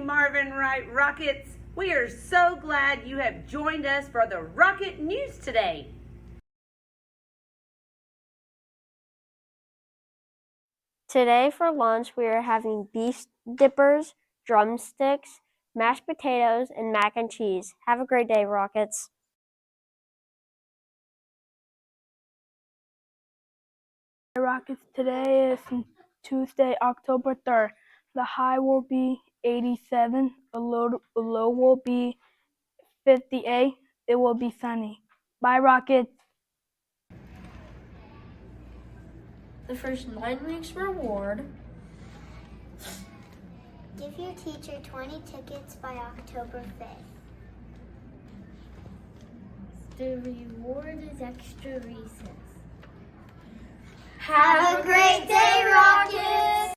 morning, Marvin Wright Rockets. We are so glad you have joined us for the Rocket News today. Today for lunch we are having beef dippers, drumsticks, mashed potatoes, and mac and cheese. Have a great day, Rockets. Rockets, today is Tuesday, October 3rd. The high will be 87, the low will be 58. It will be sunny. Bye, Rockets. The first 9 weeks reward. Give your teacher 20 tickets by October 5th. The reward is extra recess. Have a great day, Rockets!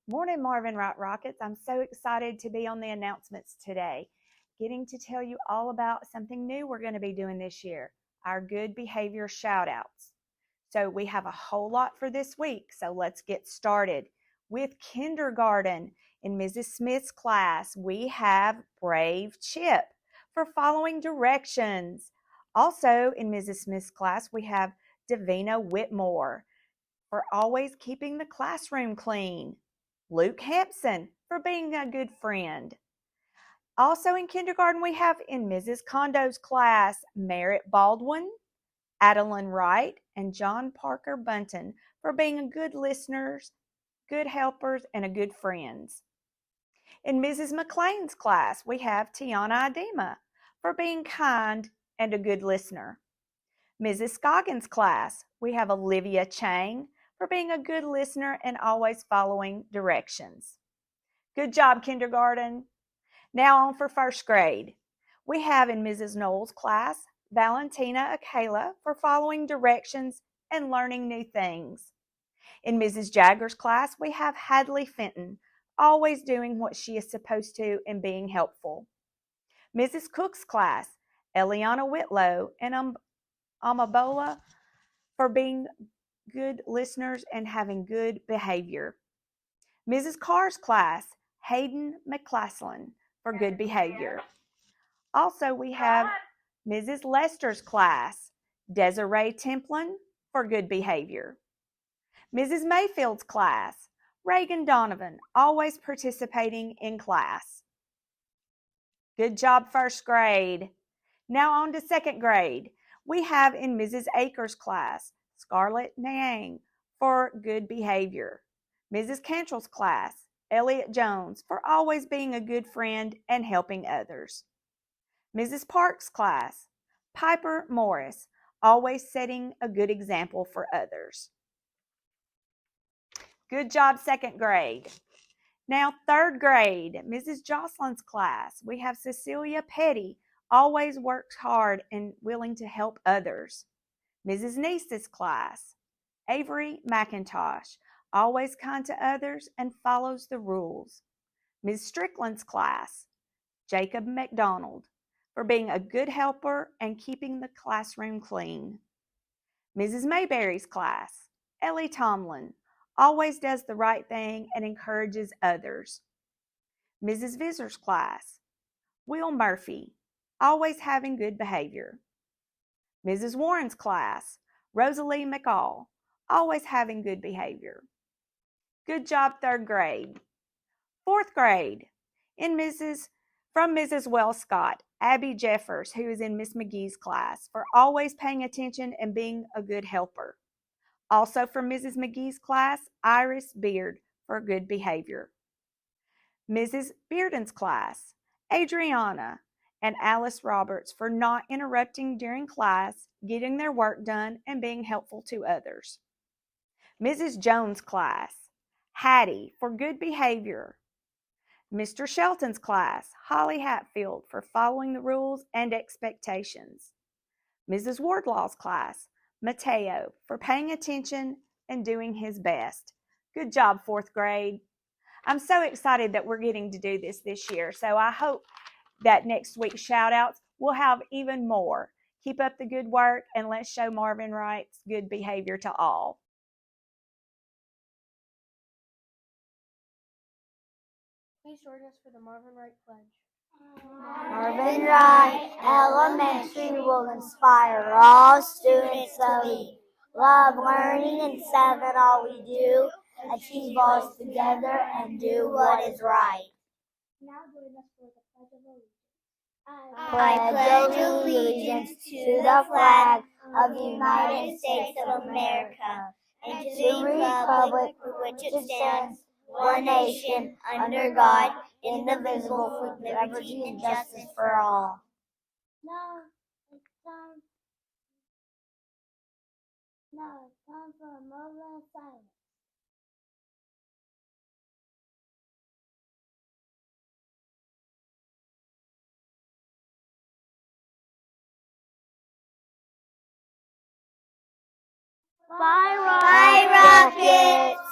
Morning, Marvin Wright Rockets. I'm so excited to be on the announcements today, getting to tell you all about something new we're going to be doing this year, our good behavior shout-outs. So we have a whole lot for this week, so let's get started. With kindergarten, in Mrs. Smith's class, we have Brave Chip for following directions. Also in Mrs. Smith's class, we have Davina Whitmore for always keeping the classroom clean. Luke Hampson for being a good friend. Also in kindergarten, we have in Mrs. Condo's class, Merritt Baldwin, Adeline Wright, and John Parker Bunton for being good listeners, good helpers, and a good friends. In Mrs. McLean's class, we have Tiana Adema for being kind and a good listener. Mrs. Scoggins' class, we have Olivia Chang for being a good listener and always following directions. Good job, kindergarten. Now on for first grade. We have in Mrs. Knowles' class, Valentina Akela for following directions and learning new things. In Mrs. Jagger's class, we have Hadley Fenton, always doing what she is supposed to and being helpful. Mrs. Cook's class, Eliana Whitlow and Amabola for being good listeners and having good behavior. Mrs. Carr's class, Hayden McClaslin for good behavior. Also, we have Mrs. Lester's class, Desiree Templin for good behavior. Mrs. Mayfield's class, Reagan Donovan, always participating in class. Good job, first grade. Now on to second grade. We have in Mrs. Akers' class, Scarlett Niang for good behavior. Mrs. Cantrell's class, Elliot Jones for always being a good friend and helping others. Mrs. Parks' class, Piper Morris, always setting a good example for others. Good job, second grade. Now third grade, Mrs. Jocelyn's class, we have Cecilia Petty, always works hard and willing to help others. Mrs. Neese's class, Avery McIntosh, always kind to others and follows the rules. Ms. Strickland's class, Jacob McDonald, for being a good helper and keeping the classroom clean. Mrs. Mayberry's class, Ellie Tomlin, always does the right thing and encourages others. Mrs. Visor's class, Will Murphy, always having good behavior. Mrs. Warren's class, Rosalie McCall, always having good behavior. Good job, third grade. Fourth grade, from Mrs. Wells Scott, Abby Jeffers, who is in Miss McGee's class, for always paying attention and being a good helper. Also from Mrs. McGee's class, Iris Beard for good behavior. Mrs. Bearden's class, Adriana and Alice Roberts for not interrupting during class, getting their work done, and being helpful to others. Mrs. Jones' class, Hattie for good behavior. Mr. Shelton's class, Holly Hatfield for following the rules and expectations. Mrs. Wardlaw's class, Mateo for paying attention and doing his best. Good job, fourth grade. I'm so excited that we're getting to do this year, so I hope that next week's shout-outs will have even more. Keep up the good work, and let's show Marvin Wright's good behavior to all. Please join us for the Marvin Wright Pledge. Marvin Wright Elementary will inspire all students to lead. Love, learning, and 7 all we do. Achieve all together and do what is right. Now join us for the Pledge of Allegiance. I pledge allegiance to the flag of the United States of America and to the republic for which it stands, one nation, under God, indivisible, with liberty and justice for all. No, it's time. No, it's time for a moment of silence. Bye, Rockets!